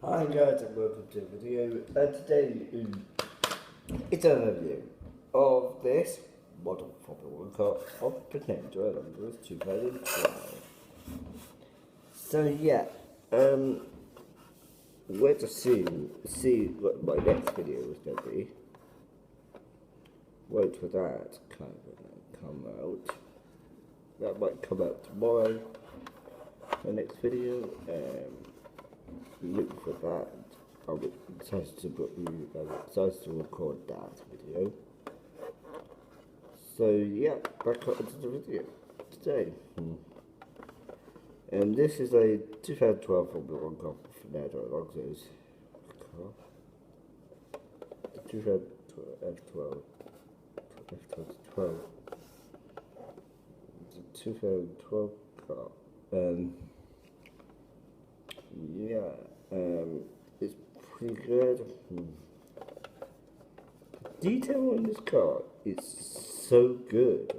Hi guys and welcome to the video, and today it's a review of this model Formula 1 car of Potential Numbers 2012. So yeah, we're to see what my next video is going to be. Wait for that to come out. That might come out tomorrow, the next video. Look for that. I'm excited to record that video. So yeah, back onto the video today. And this is a 2012 Formula 1 car for Fernando Alonso's car. The 2012. It's a 2012 car. It's pretty good. The detail on this car is so good.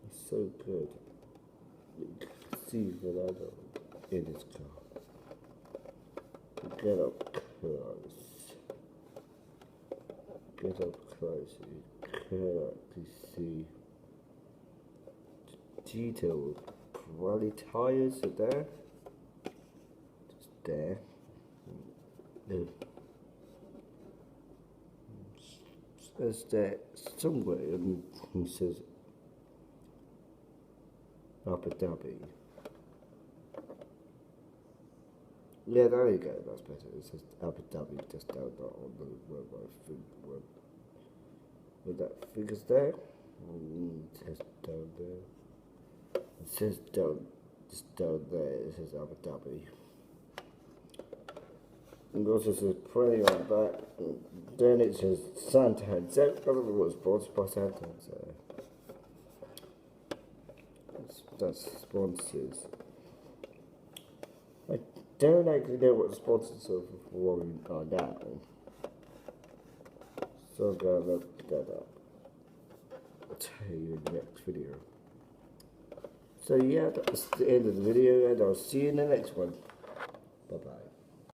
It's so good. You can see Fernando in his car. Get up close. Get up close. You can actually see the detail. Rally tires are there. Just there. Says there somewhere it says Abu Dhabi. Yeah, there you go, that's better. It says Abu Dhabi just down there on the where that figure's there. It says down there. It says just down there, it says Abu Dhabi. And also says plenty on back. Then it says Santan. So, I don't know what it's sponsored by Santan, so that's sponsors. I don't actually know what the sponsors are for now. So I'm gonna look that up. I'll tell you in the next video. So yeah, that's the end of the video, and I'll see you in the next one. Bye bye.